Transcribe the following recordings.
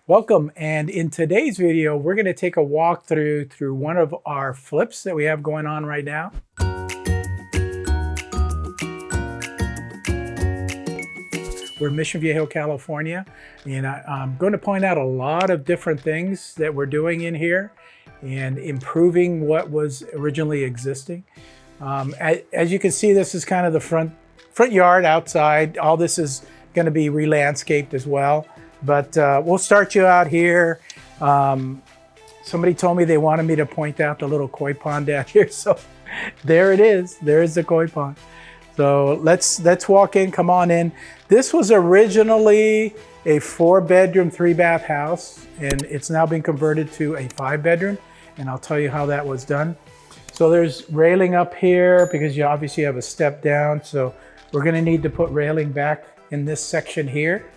Welcome, and in today's video, we're going to take a walk through one of our flips that we have going on right now. We're in Mission Viejo, California, and I'm going to point out a lot of different things that we're doing in here and improving what was originally existing. As you can see, this is kind of the front yard outside. All this is going to be re-landscaped as well. But we'll start you out here. Somebody told me they wanted me to point out the little koi pond down here. So there it is. There's the koi pond. So let's walk in. Come on in. This was originally a 4-bedroom, 3-bath house, and it's now been converted to a 5-bedroom. And I'll tell you how that was done. So there's railing up here because you obviously have a step down. So we're going to need to put railing back in this section here.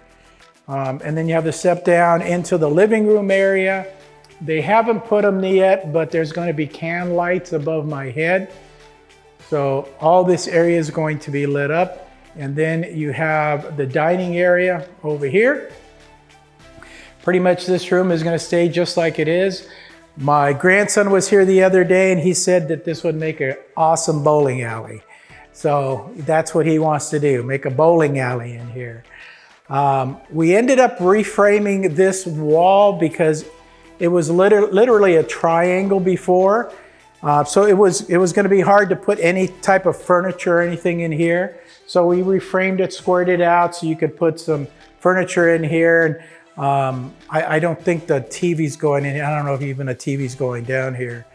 And then you have the step down into the living room area. They haven't put them yet, but there's going to be can lights above my head. So all this area is going to be lit up. And then you have the dining area over here. Pretty much this room is going to stay just like it is. My grandson was here the other day and he said that this would make an awesome bowling alley. So that's what he wants to do, make a bowling alley in here. We ended up reframing this wall because it was literally a triangle before. So it was going to be hard to put any type of furniture or anything in here. So we reframed it, squared it out so you could put some furniture in here. And I don't think the TV's going in. I don't know if even a TV's going down here.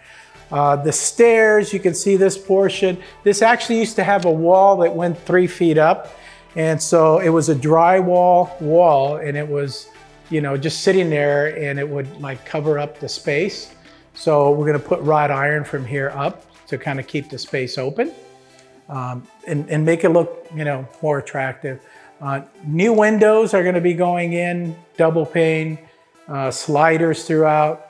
The stairs, you can see this portion. This actually used to have a wall that went 3 feet up. And so it was a drywall wall, and it was, just sitting there, and it would like cover up the space. So we're going to put wrought iron from here up to kind of keep the space open and make it look, more attractive. New windows are going to be going in, double pane, sliders throughout.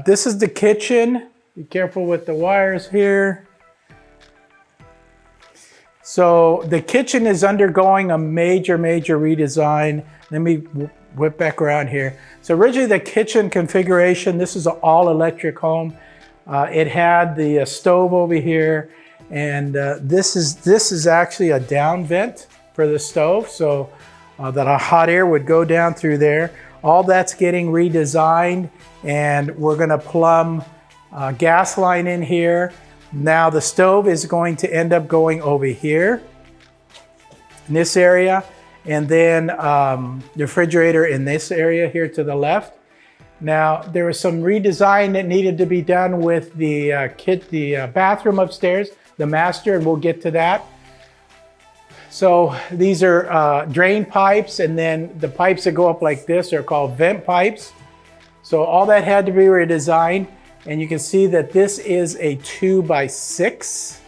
This is the kitchen. Be careful with the wires here. So the kitchen is undergoing a major redesign. Let me whip back around here. So originally the kitchen configuration, this is an all electric home. It had the stove over here, and this is actually a down vent for the stove, so that a hot air would go down through there. All that's getting redesigned, and we're gonna plumb a gas line in here. Now the stove is going to end up going over here in this area, and then the refrigerator in this area here to the left. Now there was some redesign that needed to be done with the bathroom upstairs, the master, and we'll get to that. So these are drain pipes, and then the pipes that go up like this are called vent pipes. So all that had to be redesigned. And you can see that this is a 2x6.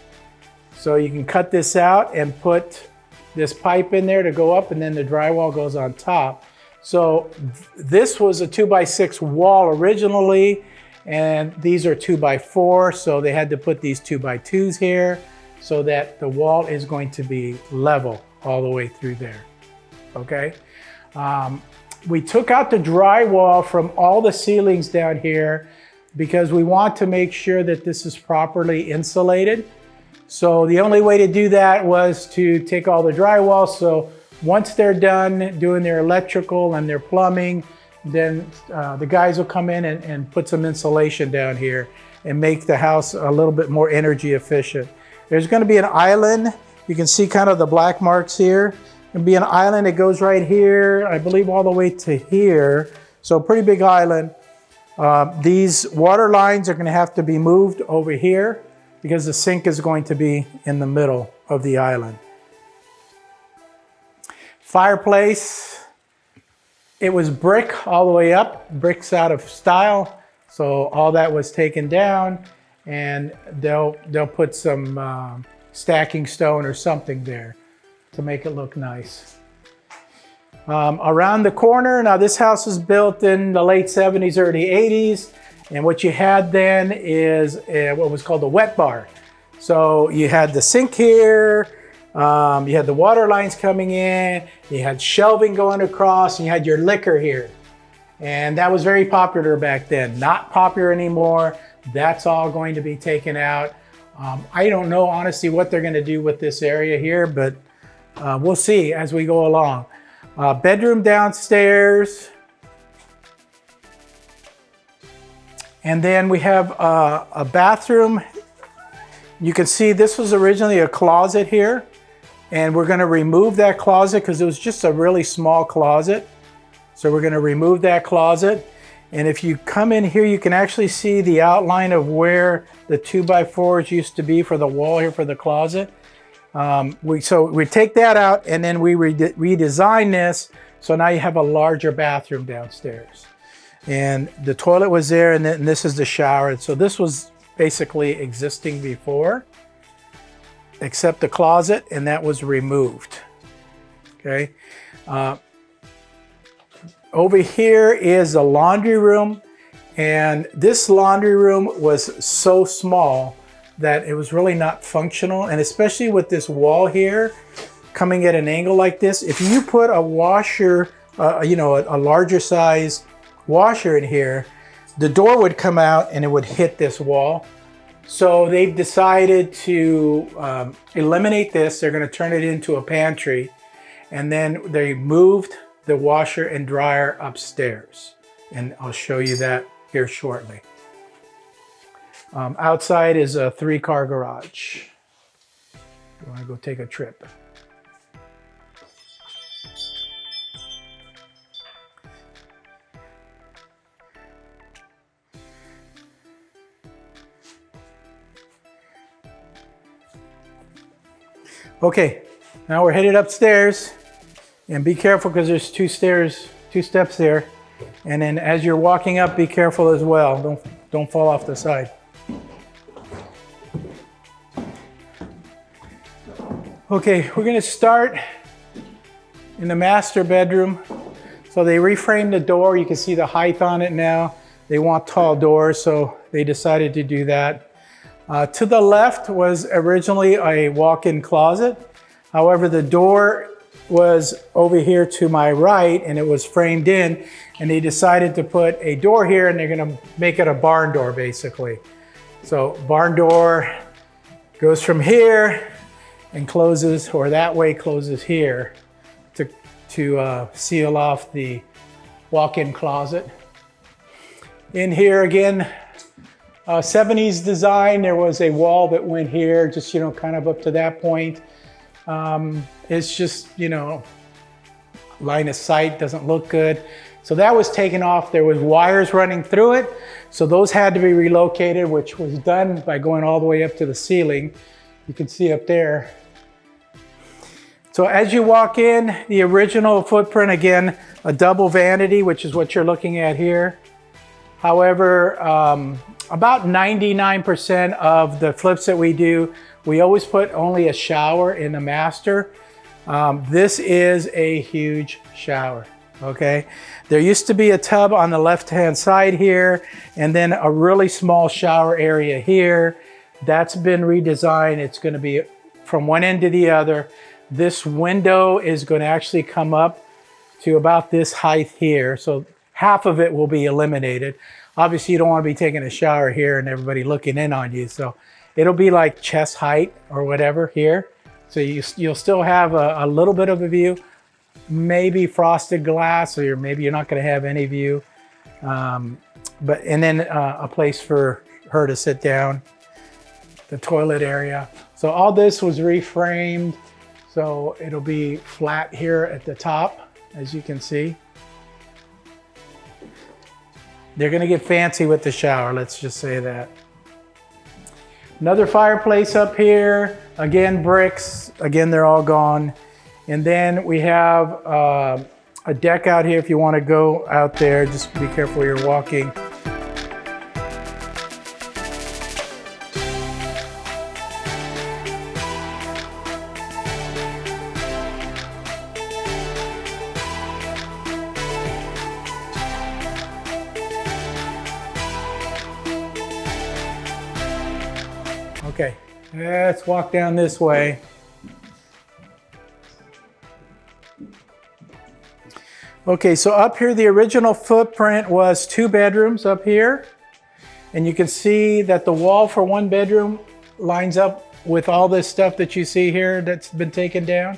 So you can cut this out and put this pipe in there to go up, and then the drywall goes on top. So this was a 2x6 wall originally, and these are 2x4. So they had to put these 2x2s here so that the wall is going to be level all the way through there, okay? We took out the drywall from all the ceilings down here because we want to make sure that this is properly insulated. So the only way to do that was to take all the drywall. So once they're done doing their electrical and their plumbing, then the guys will come in and put some insulation down here and make the house a little bit more energy efficient. There's gonna be an island. You can see kind of the black marks here. There'll be an island that goes right here, I believe all the way to here. So a pretty big island. These water lines are going to have to be moved over here because the sink is going to be in the middle of the island. Fireplace, it was brick all the way up, bricks out of style. So all that was taken down, and they'll put some stacking stone or something there to make it look nice. Around the corner, now this house was built in the late 70s, early 80s. And what you had then is what was called a wet bar. So you had the sink here, you had the water lines coming in, you had shelving going across, and you had your liquor here. And that was very popular back then. Not popular anymore. That's all going to be taken out. I don't know, honestly, what they're going to do with this area here, but we'll see as we go along. Bedroom downstairs. And then we have a bathroom. You can see this was originally a closet here. And we're going to remove that closet because it was just a really small closet. So we're going to remove that closet. And if you come in here, you can actually see the outline of where the 2x4s used to be for the wall here for the closet. So we take that out and then we redesign this. So now you have a larger bathroom downstairs. And the toilet was there, and this is the shower. And so this was basically existing before, except the closet, and that was removed. Okay. Over here is the laundry room, and this laundry room was so small that it was really not functional, and especially with this wall here coming at an angle like this, if you put a washer, you know, a larger size washer in here, the door would come out and it would hit this wall. So they've decided to eliminate this. They're going to turn it into a pantry, and then they moved the washer and dryer upstairs, and I'll show you that here shortly. Outside is a 3-car garage. You want to go take a trip. Okay, now we're headed upstairs, and be careful because there's 2 steps there. And then as you're walking up, be careful as well. Don't fall off the side. Okay, we're gonna start in the master bedroom. So they reframed the door. You can see the height on it now. They want tall doors, so they decided to do that. To the left was originally a walk-in closet. However, the door was over here to my right, and it was framed in, and they decided to put a door here, and they're gonna make it a barn door basically. So barn door goes from here and closes, or that way closes here to seal off the walk-in closet. In here again, 70s design. There was a wall that went here, just, you know, kind of up to that point. It's just, you know, line of sight doesn't look good. So that was taken off. There was wires running through it. So those had to be relocated, which was done by going all the way up to the ceiling. You can see up there. So as you walk in, the original footprint, again, a double vanity, which is what you're looking at here. However, about 99% of the flips that we do, we always put only a shower in the master. This is a huge shower, okay? There used to be a tub on the left-hand side here, and then a really small shower area here. That's been redesigned. It's gonna be from one end to the other. This window is gonna actually come up to about this height here. So half of it will be eliminated. Obviously, you don't want to be taking a shower here and everybody looking in on you. So it'll be like chest height or whatever here. So you'll still have a little bit of a view, maybe frosted glass, or maybe you're not going to have any view. And then a place for her to sit down, the toilet area. So all this was reframed. So it'll be flat here at the top, as you can see. They're gonna get fancy with the shower, let's just say that. Another fireplace up here. Again, bricks. Again, they're all gone. And then we have a deck out here if you want to go out there. Just be careful where you're walking. Okay, let's walk down this way. Okay, so up here, the original footprint was 2 bedrooms up here. And you can see that the wall for 1 bedroom lines up with all this stuff that you see here that's been taken down.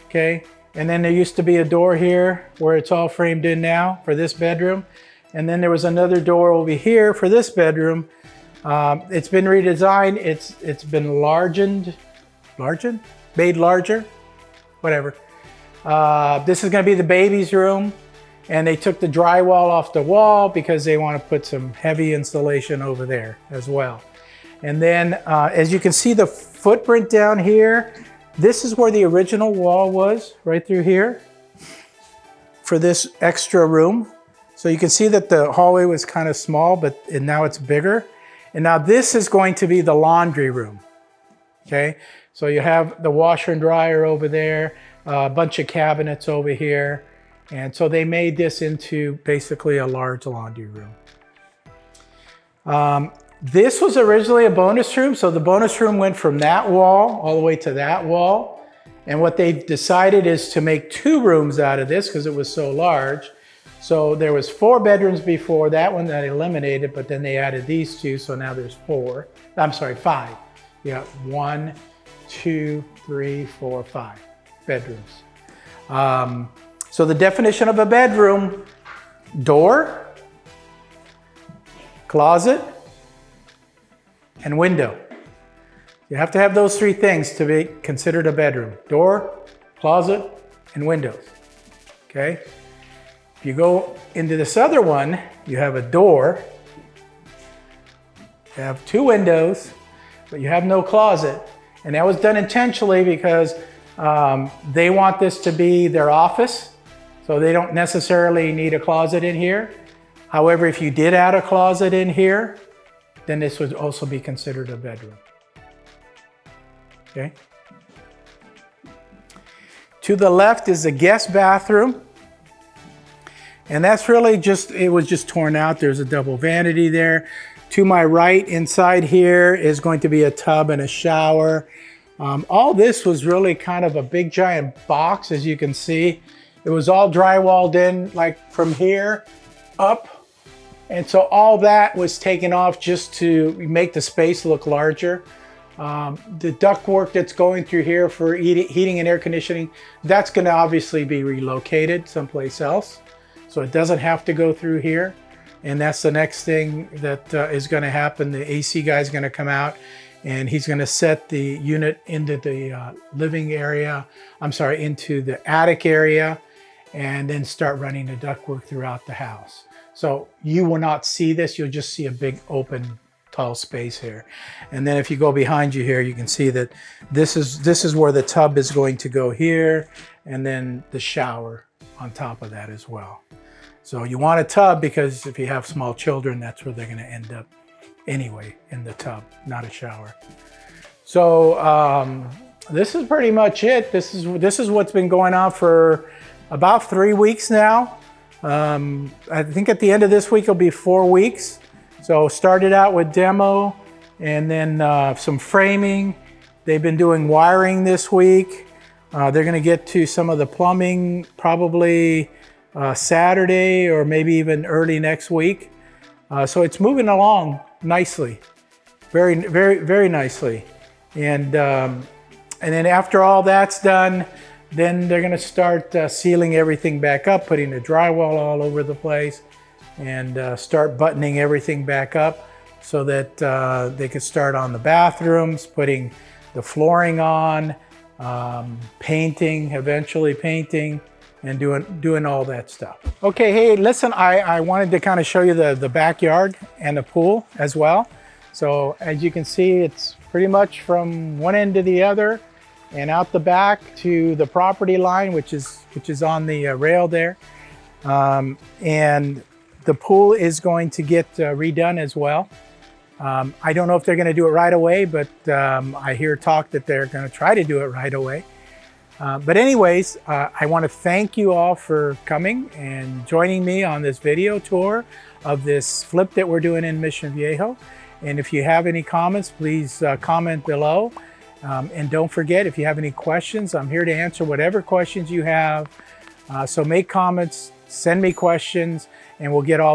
Okay, and then there used to be a door here where it's all framed in now for this bedroom. And then there was another door over here for this bedroom. It's been redesigned. It's been made larger, whatever. This is going to be the baby's room, and they took the drywall off the wall because they want to put some heavy insulation over there as well. And then as you can see the footprint down here, this is where the original wall was, right through here for this extra room. So you can see that the hallway was kind of small, and now it's bigger. And now this is going to be the laundry room. Okay, so you have the washer and dryer over there, a bunch of cabinets over here. And so they made this into basically a large laundry room. This was originally a bonus room. So the bonus room went from that wall all the way to that wall. And what they've decided is to make 2 rooms out of this because it was so large. So there was 4 bedrooms before that one that eliminated, but then they added these 2. So now there's 5. You got 1, 2, 3, 4, 5 bedrooms. So the definition of a bedroom: door, closet, and window. You have to have those 3 things to be considered a bedroom: door, closet, and windows. Okay? If you go into this other one, you have a door, you have 2 windows, but you have no closet. And that was done intentionally because they want this to be their office. So they don't necessarily need a closet in here. However, if you did add a closet in here, then this would also be considered a bedroom. Okay. To the left is the guest bathroom. And that's really it was just torn out. There's a double vanity there. To my right, inside here is going to be a tub and a shower. All this was really kind of a big giant box, as you can see. It was all drywalled in, like from here up. And so all that was taken off just to make the space look larger. The ductwork that's going through here for heating and air conditioning, that's going to obviously be relocated someplace else. So it doesn't have to go through here. And that's the next thing that is going to happen. The AC guy is going to come out and he's going to set the unit into the living area, into the attic area, and then start running the ductwork throughout the house. So you will not see this. You'll just see a big open tall space here. And then if you go behind you here, you can see that this is where the tub is going to go here, and then the shower on top of that as well. So you want a tub because if you have small children, that's where they're going to end up anyway, in the tub, not a shower. So this is pretty much it. This is what's been going on for about 3 weeks now. I think at the end of this week, it'll be 4 weeks. So started out with demo and then some framing. They've been doing wiring this week. They're going to get to some of the plumbing probably Saturday or maybe even early next week. So it's moving along nicely, very, very, very nicely. And then after all that's done, then they're going to start sealing everything back up, putting the drywall all over the place, and start buttoning everything back up so that they could start on the bathrooms, putting the flooring on, painting, eventually painting, and doing all that stuff. Okay, hey, listen, I wanted to kind of show you the backyard and the pool as well. So as you can see, it's pretty much from one end to the other and out the back to the property line, which is on the rail there. And the pool is going to get redone as well. I don't know if they're going to do it right away, but I hear talk that they're going to try to do it right away. But anyways, I want to thank you all for coming and joining me on this video tour of this flip that we're doing in Mission Viejo. And if you have any comments, please comment below. And don't forget, if you have any questions, I'm here to answer whatever questions you have. So make comments, send me questions, and we'll get all those